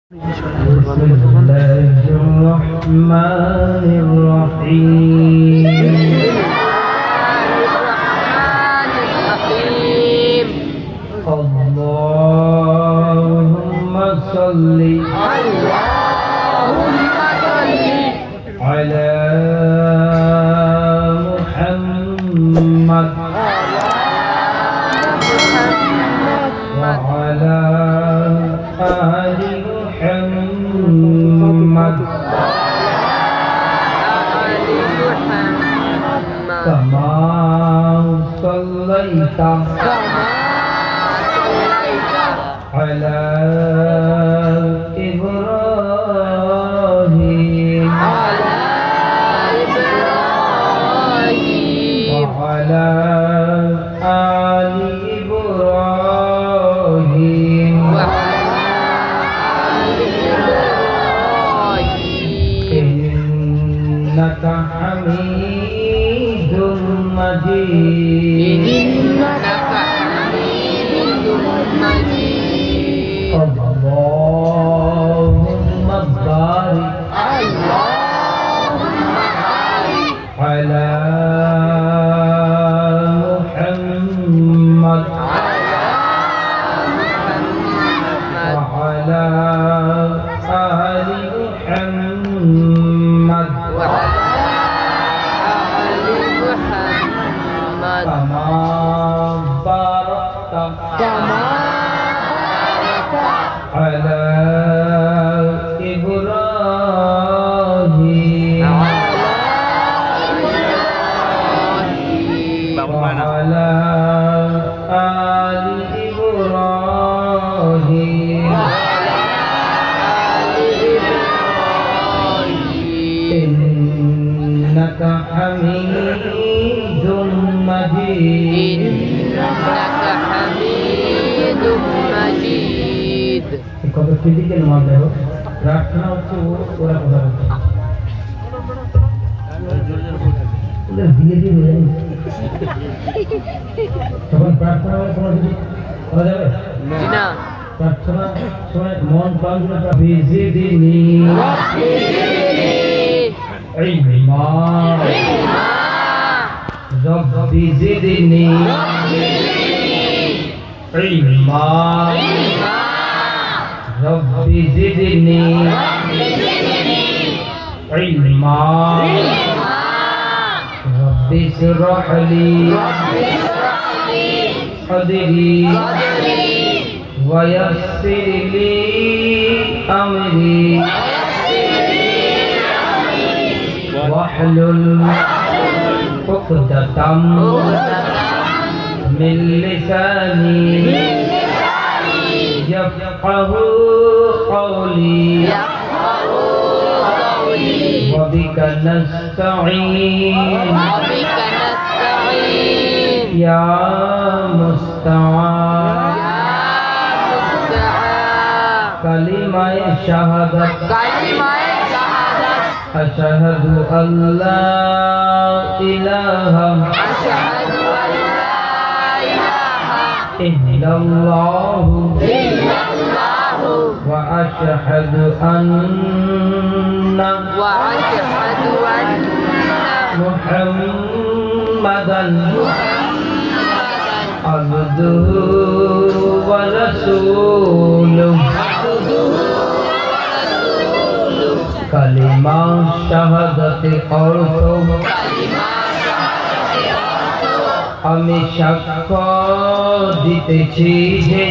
بسم الله الرحمن الرحيم اللهم صل على محمد وعلى آل محمد كما صليت على إبراهيم وعلى آل إبراهيم إنك حميد مجيد اللهم بارك على محمد وعلى آل محمد كما باركت على إبراهيم وعلى آل إبراهيم إنك حميد مجيد কত ফিজিক্যাল মামলা হোক প্রার্থনা হচ্ছে ওরা কথা বলছে ওদের বিয়ে দিয়ে বোঝেন তখন প্রার্থনা হলে কোনো কিছু করা যাবে না প্রার্থনা সময় মন প্রাণ ভিজে দিনি ইলমা রব্বি জিদনি ইলমা ربي زدني علما ربي اشرح لي صدري ويسر لي أمري واحلل عقدة من لساني يفقه قولي وبك نستعين يا مستعان كلمة شهادة أشهد أن لا إله إلا الله وأشهد أن محمدا عبده ورسوله كلمة شهادة অর্থ আমি সাক্ষ্য দিতেছি যে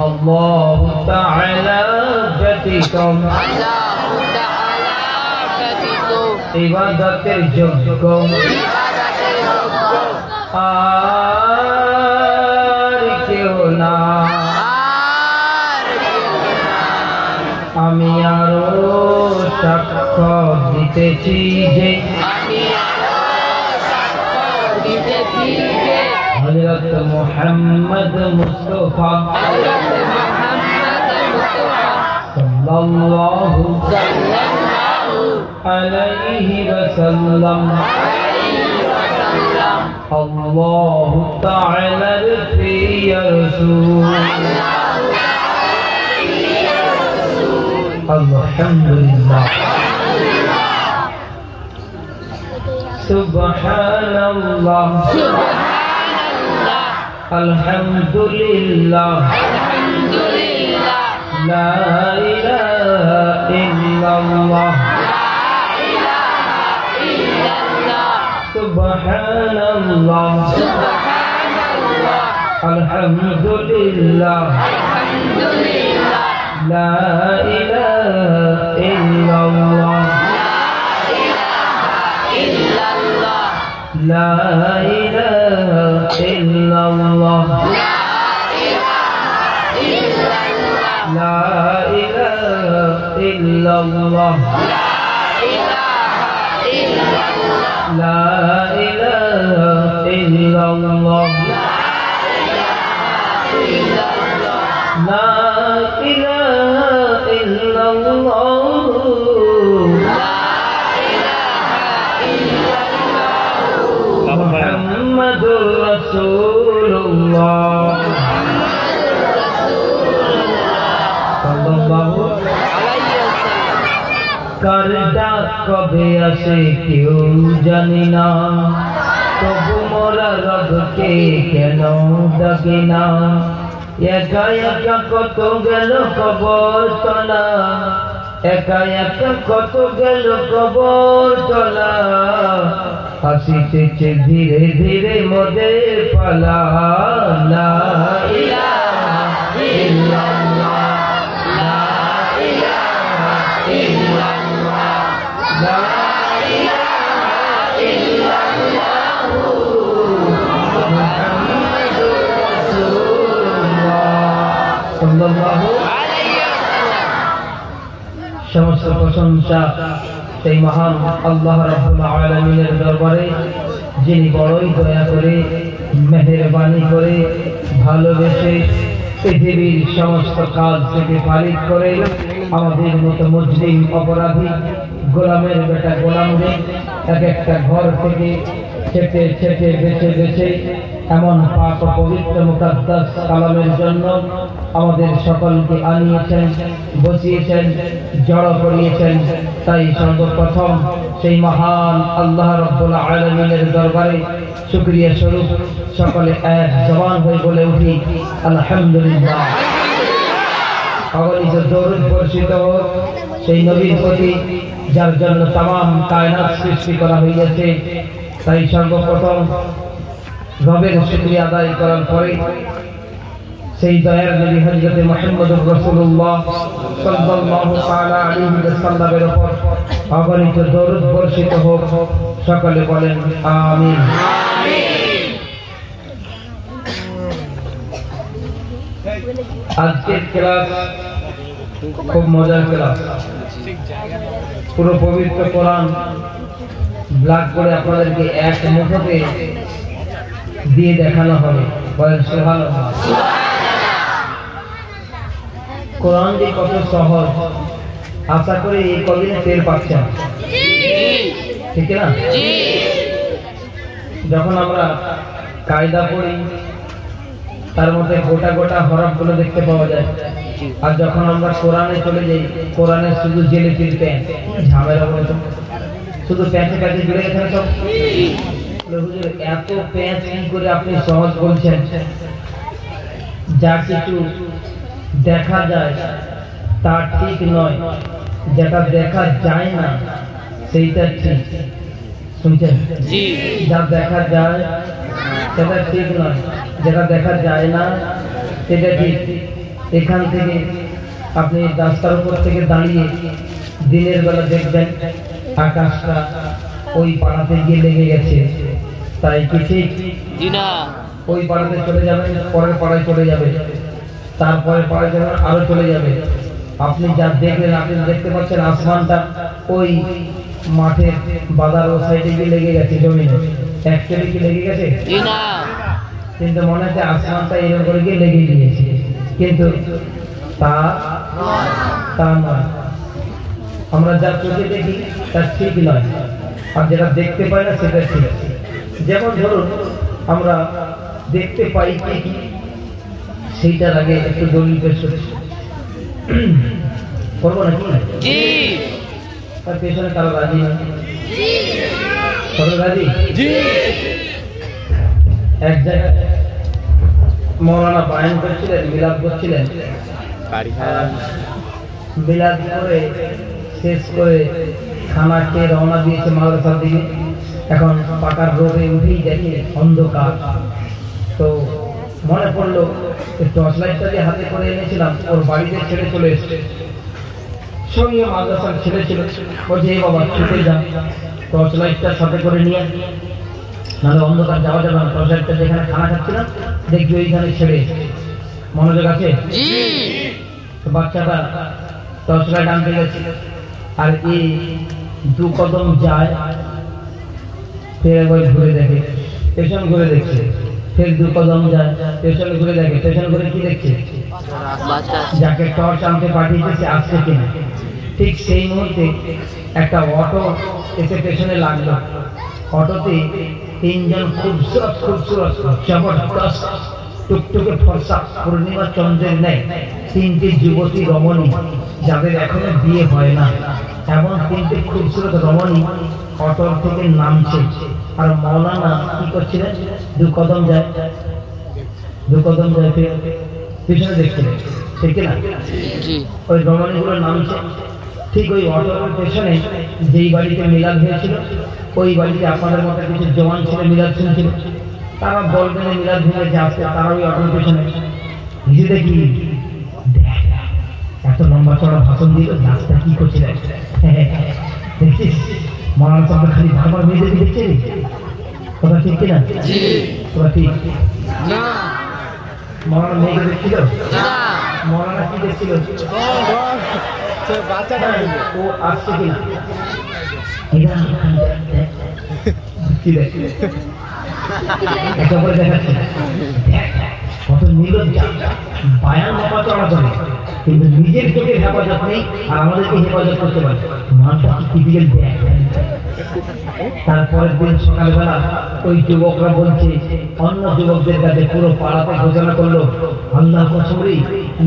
আল্লাহ তাআলা ব্যতীত ইবাদতের যোগ্য আর কেউ না আমি আরো সাক্ষ্য দিতেছি যে হযরত মুহাম্মদ মুস্তাফা সাল্লাল্লাহু আলাইহি ওয়াসাল্লাম الله تعالى في رسول الحمد لله سبحان الله الحمد لله لا إله إلا الله سبحان الله الحمد لله لا إله إلا الله لا إله إلا الله لا إله إلا الله لا إله إلا الله لا إله إلا الله محمد رسول الله صلى الله करदा कबे आसे क्यों जानी ना तबु मोरा रब के केनो डाके ना एका एका कत गेल कबर तला एका एका कत गेल कबर तला हासितेছে धीरे धीरे मोদের पाला ला इलाहा इल्लल्लाह ला इलाहा इल्लल्लाह ला इलाहा इल्लल्लाह मुहम्मदुर रासूलुल्लाह सल्लल्लाहु अलैहि वसल्लम समस्त प्रशंसा সেই মহান আল্লাহ রাব্বুল আলামিনের দরবারে যিনি বড়ই দয়া করে মেহেরবানি করে ভালোবেসে পৃথিবীর সমস্ত কাজ থেকে ফারিক করে আমাদের মতো মুসলিম অপরাধী গোলামের বেটা গোলামদের এক একটা ঘর থেকে ছেটে ছেটে বেছে বেছে এমন পাক ও পবিত্র মুকাদ্দাস কালামের জন্য আমাদের সকলকে আনিয়েছেন বসিয়েছেন জড়ো করিয়েছেন তাই সর্বপ্রথম সেই মহান আল্লাহ রাব্বুল আলামিনের দরবারে শুকরিয়া স্বরূপ সকলে এক জবান হয়ে বলে উঠি আলহামদুলিল্লাহ অগণিত দরুদ বর্ষিত হোক সেই নবীর প্রতি যার জন্য तमाम কায়নাত সৃষ্টি করা হয়েছে তাই সর্বপ্রথম রবের শুকরিয়া আদায় করার পরে সেই দয়ার নবী হযরত মুহাম্মদুর রাসূলুল্লাহ সাল্লাল্লাহু তাআলা আলাইহি ওয়াসাল্লামের উপর অগণিত দরুদ বর্ষিত হোক সকলে বলেন আমিন আমিন আজকের ক্লাস খুব মজার ক্লাস পুরো পবিত্র কোরআন ব্ল্যাক করে আপনাদেরকে এক মুঠোতে দিয়ে দেখানো হবে বলেন সুবহানাল্লাহ কোরআন যে কত সহজ আশা করি এই কদিনে টের পাচ্ছেন ঠিক না যখন আমরা কায়দা পড়ি তার মধ্যে গোটা গোটা হরফগুলো দেখতে পাওয়া যায় আর যখন আমরা কোরআনে চলে যাই কোরআনে শুধু জেলে ফিরতে ঝামেলা বলে তো শুধু প্যাঁচে প্যাঁচে জুড়ে গেছে সব হুজুর এত প্যাঁচ কি করে আপনি সহজ বলছেন যা কিছু দেখা যায় তা ঠিক নয় যেটা দেখা যায় না সেইটা ঠিক শুনছেন জি যা দেখা যায় সেটা ঠিক নয় যেটা দেখা যায় না সেটা ঠিক এখান থেকে আপনি রাস্তার উপর থেকে দাঁড়িয়ে দিনের বেলা দেখবেন আকাশটা ওই পাড়াতে গিয়ে লেগে গেছে তাই কি ঠিক না ওই পাড়াতে চলে যাবেন পরের পাড়ায় চলে যাবে তারপরে পাড়ায় যাবেন আরো চলে যাবে আপনি যা দেখলেন আপনি দেখতে পাচ্ছেন আসমানটা ওই মাঠের বাজার ও সাইডে গিয়ে লেগে গেছে জমিনে অ্যাকচুয়ালি কি লেগে গেছে না কিন্তু মনে হচ্ছে আসমানটা এরকম করে গিয়ে লেগে গিয়েছে কিন্তু তা নয় আমরা যা চোখে দেখি তা ঠিক নয় আর যেটা দেখতে পাই না সেটা ঠিক যেমন ধরুন আমরা দেখতে পাই কি সেইটার আগে একটু দলিল পেশ করবো নাকি? তার পেছনে কারো রাজি না? রাজি? এক জায়গায় মৌলানা বায়ান করছিলেন, মিলাদ করছিলেন, মিলাদ করে শেষ করে খানা খেয়ে রওনা দিয়েছে মাদ্রাসার দিকে। এখন পাকার রোডে উঠেই দেখে অন্ধকার। তো মনে পড়লো টর্চ লাইটটা যে হাতে করে এনেছিলাম ওর বাড়িতে ছেড়ে চলে এসছে। সঙ্গে মাদ্রাসার ছেলে ছিল, বলছে এই বাবা ছুটে যান, টর্চ লাইটটা সাথে করে নিয়ে, নাহলে অন্ধকার যাওয়া যাবে না। টর্চ লাইটটা যেখানে খানা খাচ্ছিলাম দেখবি ওইখানে ছেড়ে। মনোযোগ আছে? বাচ্চাটা টর্চ লাইট আনতে গেছে, আর এই 2 কদম যায়, ফের একবার ঘুরে দেখে, পেছন ঘুরে দেখছে, ফের 2 কদম যায়, পেছন ঘুরে দেখে, পেছন ঘুরে কি দেখছে? যাকে টর্চ আনতে পাঠিয়েছে সে আসছে কিনা। ঠিক সেই মুহূর্তে একটা অটো এসে পেছনে লাগলো। অটোতে 3 জন খুবসুরত খুবসুরত জবরদস্ত টুকটুকে ফর্সা পূর্ণিমা চন্দ্রের ন্যায় 3টি যুবতী রমণী, যাদের এখনো বিয়ে হয় না, এমন 3টি খুবসুরত রমণী অটোর থেকে নামছে। আর মৌলানা কি করছিলেন? 2 কদম যায়, 2 কদম যায়, পিছনে দেখছিলেন, ঠিক না? ওই রমণীগুলো নামছে। ঠিক ওই অটোর পেছনে যেই বাড়িতে মিলাদ হয়েছিল, ওই বাড়িতে আপনাদের মতো কিছু জওয়ান ছেলে মিলাদ শুনছিল। তারা বলবেন মিলাদ ভেঙে আসছে, তারা ওই অটোর পেছনে নিজে দেখি এত লম্বা চড়া ভাষণ দিল, রাস্তা কি করছিলেন দেখছিস? মৌলানা সাহেব খালি ভাবার মেয়েদের দেখছে, কথা ঠিক কিনা? কথা ঠিক না? মৌলানা মেয়েকে দেখছিল, মৌলানা কি দেখছিল? ও আসছে কিনা একেবারে দেখাচ্ছে কত নির্লজ্জা। বায়ান চলা চলে, কিন্তু নিজের চোখের হেফাজত নেই, আর আমাদেরকে হেফাজত করতে পারে। মানটা কি টিপিক্যাল দেখ। তারপরের দিন সকালবেলা ওই যুবকরা বলছে অন্য যুবকদের কাছে পুরো পাড়াতে ঘোষণা করলো, আল্লাহ কসরি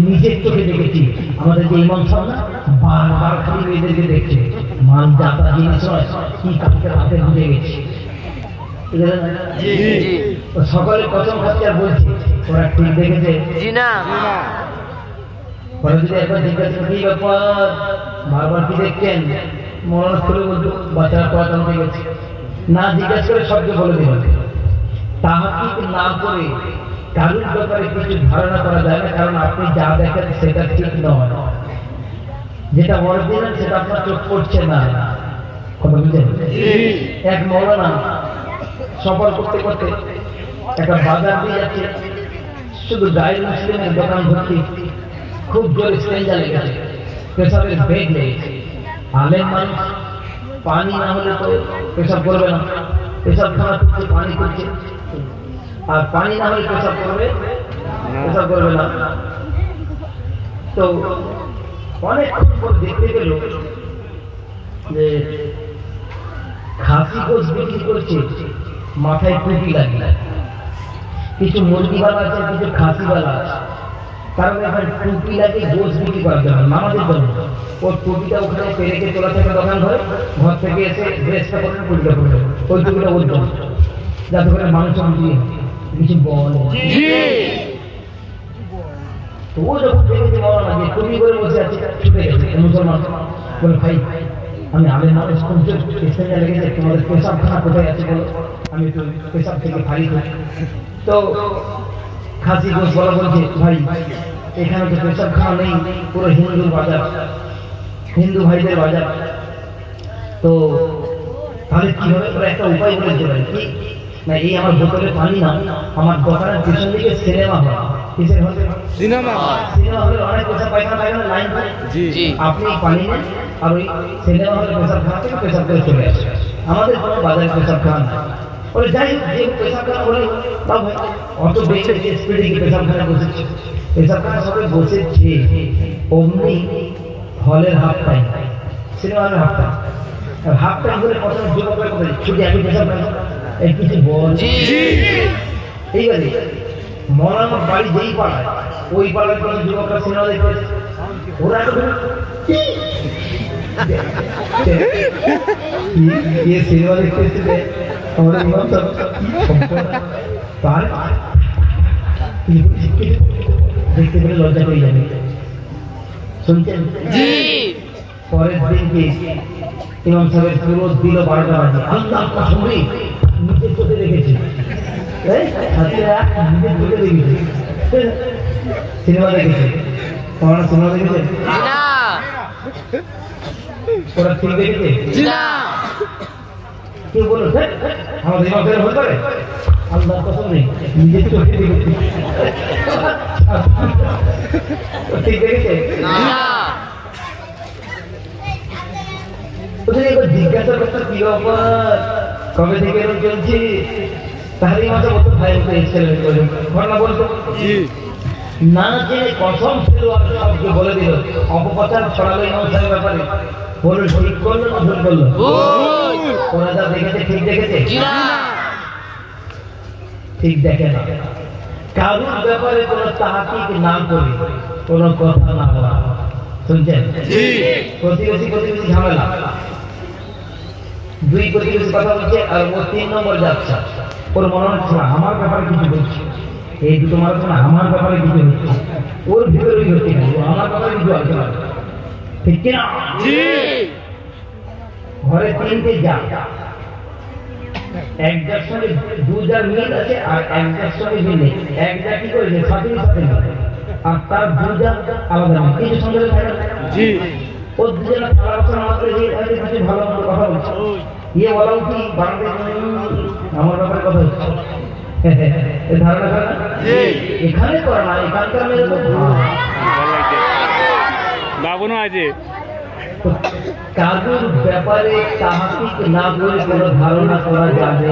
নিজের চোখে দেখেছি আমাদের যে ইমাম সাহেব না বারবার খালি মেয়েদেরকে দেখছে। মান যাত্রা জিনিস নয়, কি কালকে রাতে ভুলে গেছে। সকলে কসম খাচ্ছে আর বলছে ওরা ঠিক দেখেছে। একবার জিজ্ঞাসা কি ব্যাপার, বারবার কি দেখছেন? মৌলানা খুলে বলতো বাচ্চারা পড়াতে গেছে। না জিজ্ঞাসা করে শব্দ বলে দিল। তাহাকিক না করে কারুর ব্যাপারে কিছু ধারণা করা যায় না, কারণ আপনি যা দেখেন সেটা ঠিক নয়। যেটা অরিজিনাল সেটা আপনার চোখ পড়ছে না। কথা বুঝলেন? এক মৌলানা সফর করতে করতে একটা বাজার দিয়ে যাচ্ছে, শুধু গায়ে মুসলিমের দোকান ভর্তি, খুব জোরে স্ট্রেঞ্জার লেগেছে, পেশাবের বেগ লেগেছে। আলেম মানুষ, পানি না হলে তো পেশাব করবে না, পেশাব খাওয়া করছে পানি করছে, আর পানি না হলে পেশাব করবে, পেশাব করবে না। তো অনেকক্ষণ পর দেখতে পেল যে খাসি গোশ বিক্রি করছে, মাথায় টুপি লাগিয়ে। কিছু মুরগিওয়ালা আছে, কিছু খাসিওয়ালা আছে। কারণ এখানে টুপি লাগে গোশ বিক্রি করার জন্য, নামাজের জন্য। ওর টুপিটা ওখানে পেরেকে তোলা থেকে দোকান ধরে, ঘর থেকে এসে ড্রেসটা করে টুপিটা করে ওই টুপিটা বলতো, যাতে করে মানুষ দিয়ে কিছু বলে। তো ও যখন দেখেছে মৌলানা যে টুপি করে বসে আছে, ছুটে গেছে মুসলমান, বলে ভাই আমি আলেম মানুষ, স্টেশনে লেগেছে, তোমাদের পেশাবখানা কোথায় আছে বলো, আমি একটু পেশাব থেকে ফাঁড়ি করি। তো খাসি গোশ বলা বলছে ভাই এখানে তো পেশাবখানা নেই, পুরো হিন্দুর বাজার, হিন্দু ভাইদের বাজার। তো তাহলে কি হবে? ওরা একটা উপায় বলেছে ভাই, কি না এই আমার বোতলে পানি না, আমার দোকানের পিছন দিকে সিনেমা হয়। কিসের হবে? সিনেমা। সিনেমা হলে অনেক পেশাব পায়খানা পায়খানা লাইন করে, আপনি পানি নেন, আর ওই সিনেমা হলে পেশাবখানা থেকে পেশাব করে চলে আসে। আমাদের কোনো বাজারে পেশাবখানা নাই। বলে যাই যে পেশাবখানা বলে অত বেশি স্পিডে গিয়ে পেশাবখানা বসেছে, পেশাবখানা সবাই বসেছে, অমনি হলের হাফ টাইম, সিনেমা হলের হাফ টাইম। হাফ টাইম বলে প্রথমে যুবকরা কোথায় ছুটি, আমি পেশাবখানা এই কিছু বল। এইবারে মৌলানার বাড়ি যেই পাড়ায় ওই পাড়ায় কোনো যুবকরা সিনেমা দেখতে ওরা সিনেমা দেখতে এসেছে আমরা ইমাম দেখতে পেলে লজ্জা হয়ে যাবে। শুনছেন? পরের দিনকে ইমাম সাহেবের পুরো দিল 12টা বাজে। আল্লাহর কসম রে নিজের চোখে দেখেছি, নিজের চোখে দেখেছি সিনেমা দেখেছে। তোমরা সিনেমা দেখেছে? ওরা ঠিক দেখেছে? কেউ বলো আমাদের ইমাম সাহেব হতে পারে? আল্লাহর কসম রে নিজের চোখে দেখেছি। ঠিক দেখেছে? জিজ্ঞাসা করতে কি ব্যাপার, কবে থেকে এরকম চলছে? তাহলে মাঝে মতো ভাই ঘটনা বলতো না জেনে কসম ছিল আর সবকে বলে দিল, অপপ্রচার ছড়ালো ইমাম সাহেবের ব্যাপারে। বলুন ঠিক করলো না ভুল করলো? ওরা যা দেখেছে ঠিক দেখেছে? ঠিক দেখে না। কারুর ব্যাপারে কোনো তাহাকিক না করে কোনো কথা না বলা। শুনছেন? প্রতিবেশী ঝামেলা, দুই প্রতিবেশী কথা বলছে আর ও 3 নম্বর যাচ্ছে। ওর মনে হচ্ছে আমার ব্যাপারে কিছু বলছে, এই দুটো মানুষ না আমার ব্যাপারে কিছু হচ্ছে, ওর ভিতরে হচ্ছে আমার ব্যাপারে কিছু আলোচনা, ঠিক কিনা? ঘরে 3টে যা, একটার সঙ্গে 2 মিল আছে আর একটার সঙ্গে মিল নেই। একটা কি করেছে সাথে আর তার 2 আলাদা নেই, কিছু সঙ্গে থাকে না। ওর দুজনে আলোচনা মাত্র কিছু ভালো কথা বলছে, ইয়ে বলা উঠি আমার ব্যাপারে কথা হচ্ছে। ধারণা করে না এখানে করে না, এখানকার মেয়ের বাবনও আছে। কাজুর ব্যাপারে তাহাকিক না করে কোনো ধারণা করা যাবে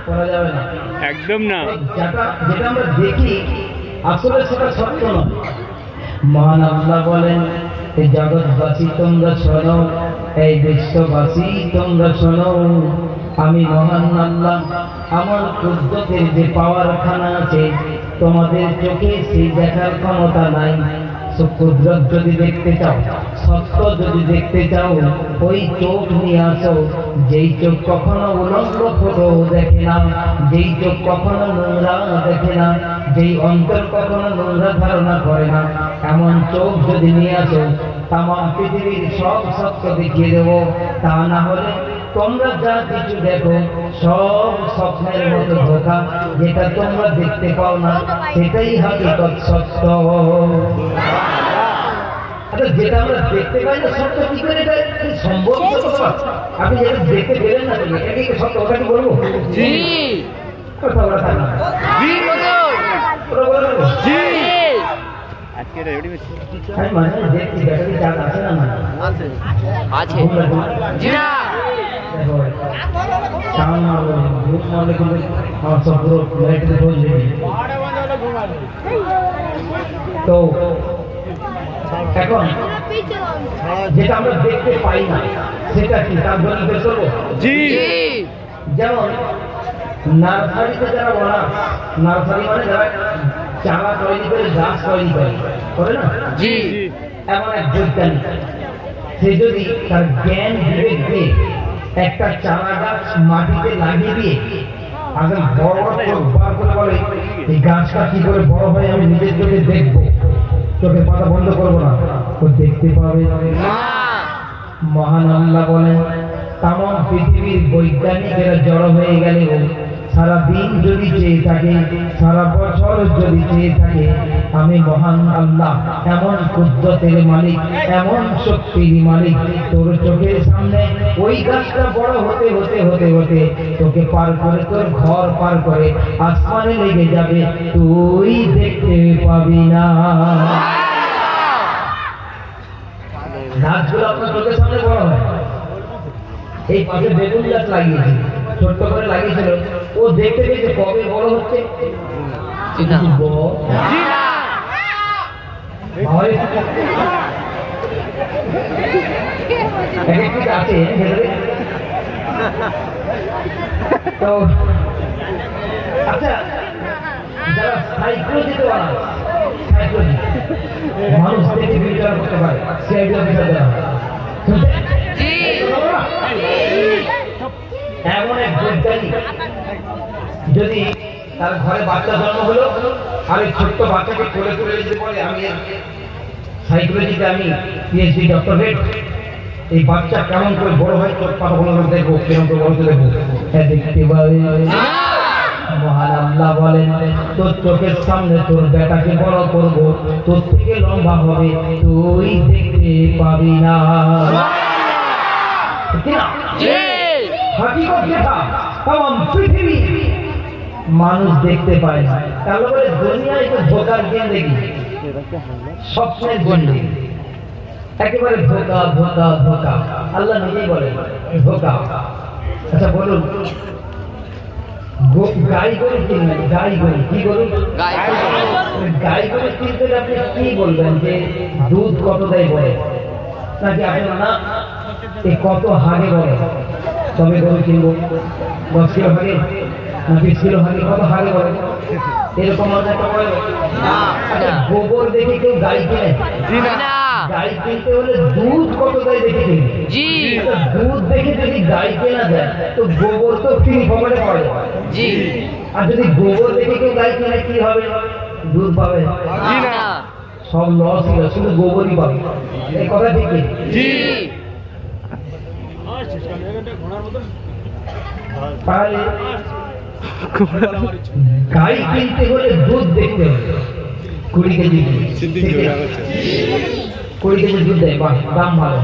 করা যাবে না, একদম না। যেটা আমরা দেখি আসলে সেটা সত্য নয়। মহান আল্লাহ বলেন, এই জগৎবাসী তোমরা শোনো, এই বিশ্ববাসী তোমরা শোনো, আমি মহান আল্লাহ আমার কুদরতের যে পাওয়ারখানা আছে তোমাদের চোখে সেই দেখার ক্ষমতা নাই। কুদরত যদি দেখতে চাও, সত্য যদি দেখতে চাও, ওই চোখ নিয়ে আসো যেই চোখ কখনো উলঙ্গ ফটো দেখে না, যেই চোখ কখনো নোংরা দেখে না, যেই অন্তর কখনো নোংরা ধারণা করে না, এমন চোখ যদি নিয়ে আসো তামাম পৃথিবীর সব সত্য দেখিয়ে দেবো। তা না হলে তোমরা যা কিছু দেখো সব স্বপ্নের মতো ধোঁকা, যেটা তোমরা দেখতে পাও না সেটাই হাকিকত সত্য। যেটা আমরা দেখতে পাই না সত্য কি করে সম্ভব? আপনি যেটা দেখতে পেলেন না এটাকে সত্য, ওটাকে বলবো? কথা বলা থাকে না। আমি মাঝে দেখছি ব্যাটারি চার্জ আছে না না আছে তো এখন যেটা আমরা দেখতে পাই না সেটা কি তার জন্য বের করবো? যেমন নার্সারিতে যারা বলা, নার্সারি মানে যারা চারা তৈরি করে গাছ তৈরি করে না, এমন এক বৈজ্ঞানিক, সে যদি তার জ্ঞান বিবেক দিয়ে একটা চারা গাছ মাটিতে লাগিয়ে দিয়ে আগে বড় করে বলে এই গাছটা কি করে বড় হয় আমি নিজের চোখে দেখবো, চোখে পাতা বন্ধ করবো না, ও দেখতে পাবে। মহান আল্লাহ বলেন, তামাম পৃথিবীর বৈজ্ঞানিকেরা জড়ো হয়ে গেলেও সারা দিন যদি চেয়ে থাকে, সারা বছর যদি চেয়ে থাকে, আমি মহান আল্লাহ এমন কুদরতের মালিক, এমন শক্তির মালিক, তোর চোখের সামনে ওই গাছটা বড় হতে হতে হতে হতে তোকে পার করে, তোর ঘর পার করে আসমানে লেগে যাবে, তুই দেখতে পাবি না। গাছগুলো আপনার চোখের সামনে বড় হয়। এই পাশে বেগুন গাছ লাগিয়েছে, ছোট্ট করে লাগিয়েছিল, ও দেখতে দেখতে কবে বড় হচ্ছে আছে তো আচ্ছা, যারা সাইকোলজিতে সাইকোলজি মানুষ দেখে বিবেচনা করতে পারে, সিআইডি অফিসার যারা, এমন এক বৈজ্ঞানিক যদি তার ঘরে বাচ্চা জন্ম হলো আর এই ছোট্ট বাচ্চাকে কোলে কোলে দিতে বলে আমি সাইকোলজিতে আমি পিএইচডি ডক্টরেট, এই বাচ্চা কেমন করে বড় হয় তোর পাতাগুলো দেখবো, কেমন করে বড় দেখবো, দেখতে পাবে। মহান আল্লাহ বলেন তোর চোখের সামনে তোর বেটাকে বড় করবো, তোর থেকে লম্বা হবে, তুই দেখতে পাবি না। পৃথিবী মানুষ দেখতে পায় না, তাহলে বলে দুনিয়ায় তো ধোকার গেম দেখি, স্বপ্নের গন্ডি, একেবারে ধোকা ধোকা ধোকা। আল্লাহ নিজেই বলেন ধোকা। আচ্ছা বলুন, গাই গরু কিনবেন, গাই গরু কি গরু, গাই গরু কিনতে আপনি কি বলবেন যে দুধ কত দেয় বলে, নাকি আপনার না এই কত হাগে বলে, তবে গরু কিনবো 10 কিলো হাগে না 20 কিলো হাগে, কত হাগে বলে, এরকম একটা বলে। আচ্ছা গোবর দেখে কেউ গাই কিনে? গাই কিনতে হলে দুধ কত দেয় দেখে কিনে। দুধ দেখে যদি গাই কেনা যায় তো গোবর তো ফ্রি পকেটে পাওয়া যায়। আর যদি গোবর দেখে কেউ গাই কিনে কি হবে, দুধ পাবে? সব লস হলো, শুধু গোবরই পাবে। এই কথা ঠিক? তাহলে গাই কিনতে হলে দুধ দেখতে হবে 20 কেজি, 20 কেজি দুধ দেয়, বাহ দাম ভালো,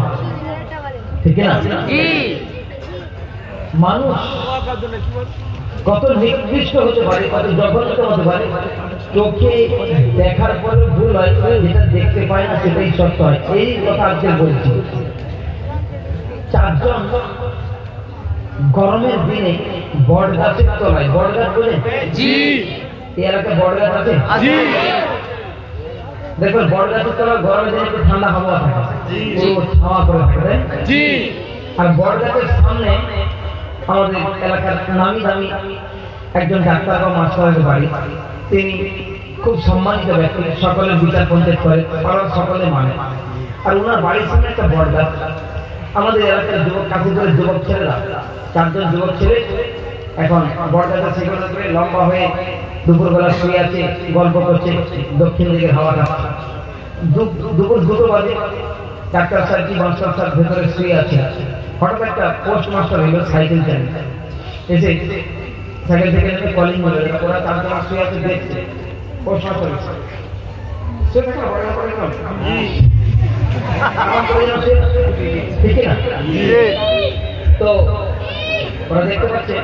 ঠিক না? মানুষ কত নিকৃষ্ট হতে পারে, কত জঘন্য হতে পারে, চোখে দেখার পরে ভুল হয়, যেটা দেখতে পায় না সেটাই সত্য হয়। এই কথা আজকে বলছি। 4 জন গরমের দিনে বট গাছের তলায়, বট গাছ বলে এই এলাকায় বট গাছ আছে, দেখবেন বট গাছের তলায় গরমের দিনে একটু ঠান্ডা হাওয়া থাকে, ছাওয়া করে থাকে। আর বট গাছের সামনে আমাদের এলাকার নামি দামি একজন ডাক্তার বা মাস্টারের বাড়ি, তিনি খুব সম্মানিত ব্যক্তি, সকলের বিচার পঞ্চায়েত করে, পাড়ার সকলে মানে। আর ওনার বাড়ির সামনে একটা বট গাছ। আমাদের এলাকার যুবক কাকুদের যুবক ছেলেরা, 4 জন যুবক ছেলে এখন বট গাছের সেগুলো করে লম্বা হয়ে দুপুরবেলা শুয়ে আছে, গল্প করছে, দক্ষিণ দিকের হাওয়া খাচ্ছে। দুপুর 2টো বাজে, ডাক্তার স্যার কি মাস্টার স্যার ভেতরে শুয়ে আছে। হঠাৎ একটা পোস্ট মাস্টার এলো সাইকেল চালিয়ে, এসে সাইকেল থেকে নেমে কলিং বলে, ওরা 4 জন শুয়ে আছে দেখছে। পোস্ট মাস্টার সে দেখো ঠিক না? তো ওরা দেখতে পাচ্ছে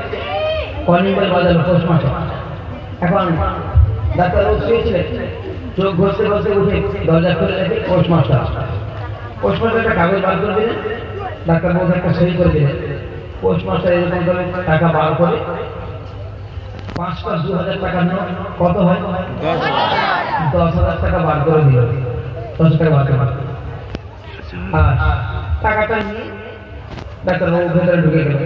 কলিং বেল বাজালো পোস্ট মাস্টার। এখন ডাক্তার শুয়েছিলেন, চোখ ঘষতে ঘষতে উঠে দরজা খুলে রেখে পোস্ট মাস্টার একটা কাগজ বার করে দিলেন, ডাক্তার বাবু একটা সই করে দিলেন। পোস্ট মাস্টার এরকম করে টাকা বার করে 5টা 2000 টাকা নোট, কত হয় 10,000 টাকা বার করে দিল। 10 টাকা বার করে আর টাকাটা নিয়ে ডাক্তার বাবু ভেতরে ঢুকে গেল।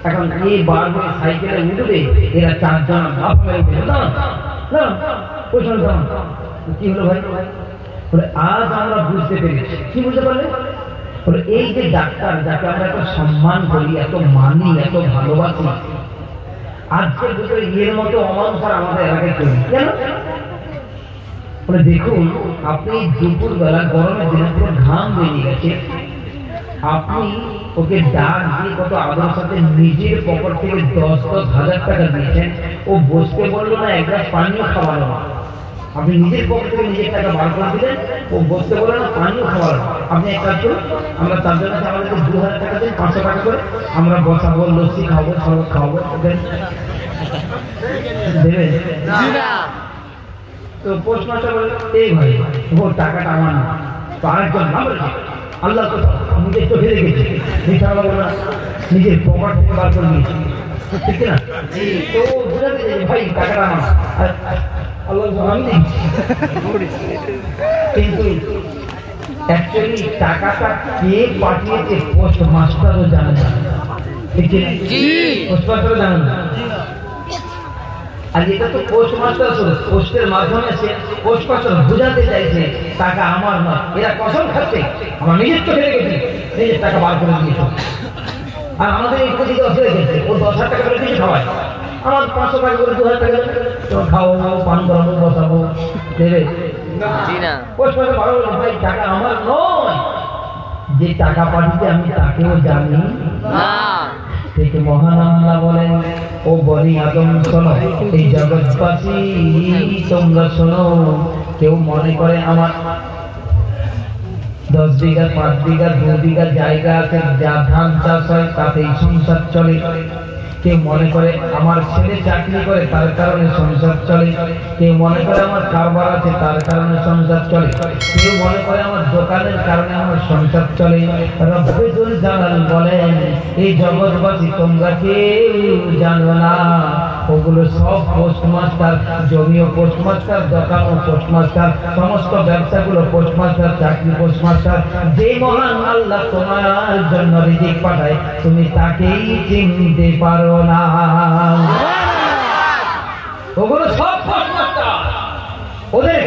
এখন এই বার করে সাইকেলে উঠবে, এরা 4 জন লাফ মেরে দিল। না কি হলো ভাই? আজ আমরা বুঝতে পেরেছি। কি বুঝতে পারলে? এই যে ডাক্তার, যাকে আমরা এত সম্মান করি, এত মানি, এত ভালোবাসি, আজকের ভিতরে এর মতো অমানুষ আর আমাদের এলাকায় চলি কেন? দেখুন, আপনি দুপুর বেলা গরমের দিনে পুরো ঘাম বেরিয়ে গেছে, আপনি ওকে ডাক দিয়ে কত আদর সাথে নিজের পকেট থেকে 10,000 টাকা দিয়েছেন, ও বসতে বললো না, এক গ্লাস পানিও খাওয়ালো না। আপনি নিজের পকেট থেকে নিজের টাকা বার করে দিলেন, ও বসতে বললো না, পানিও খাওয়ালো না। আপনি এক কাজ করুন, আমরা 4 জন আছে, আমাদেরকে 2000 টাকা দিন, 500 টাকা করে আমরা বসাবো, লস্যি খাওয়াবো, শরবত খাওয়াবো, দেবেন? তো পোস্ট মাস্টার বললো, এই ভাই ওর টাকাটা আমার না। তো আরেকজন না বলছে, আল্লাহ তো নিজের চোখে দেখেছে, মিথ্যা বলবো না, নিজের পকেট থেকে বার করে দিয়েছে, ঠিক না? তো বোঝাতে ভাই টাকাটা আমার, আল্লাহ আমি দিচ্ছি। কিন্তু অ্যাকচুয়ালি টাকাটা কে পাঠিয়েছে পোস্ট মাস্টারও জানে না। ঠিক আছে? পোস্টমাস্টার জানেন না? আর এটা তো পোস্টমাস্টার পোস্টের মাধ্যমে সে পোস্টমাস্টার বোঝাতে চাইছে টাকা আমার নয়, এরা কসম খাচ্ছে আমার নিজের চোখে রেখেছি, নিজের টাকা বার করে দিয়েছ। আর আমাদের এই প্রতি 10 রেখেছে, ও 10,000 টাকা করে কিছু খাওয়ায়, আমার 500 টাকা করে 2,000 টাকা তোমার খাওয়াবো, পান করাবো, বসাবো, দেবে পোস্টমাস্টার ভালো বলে ভাই টাকা আমার নয়, যে টাকা পাঠিয়েছে আমি তাকেও জানি না। ঠিক মহান আল্লাহ বলেন, ও বনি আদম শোনো, এই জগৎবাসী তোমরা শোনো, কেউ মনে করে আমার 10 বিঘা 5 বিঘা 2 বিঘা জায়গা আছে, যা ধান চাষ হয় তাতেই সংসার চলে। কেউ মনে করে আমার ছেলে চাকরি করে তার কারণে সংসার চলে, কেউ মনে করে আমার কারবার আছে তার কারণে সংসার চলে, কেউ মনে করে আমার দোকানের কারণে আমার সংসার চলে। রব্বুল জালাল বলেন, এই জগৎবাসী তোমরা কেউ জানো না, ওগুলো সব পোস্টমাস্টার, জমিও পোস্টমাস্টার, দোকানও পোস্টমাস্টার, সমস্ত ব্যবসাগুলো পোস্টমাস্টার, চাকরি পোস্টমাস্টার। যে মহান আল্লাহ তোমার জন্য রিজিক পাঠায় তুমি তাকেই চিনতে পারো না, ওগুলো সব পোস্টমাস্টার, ওদের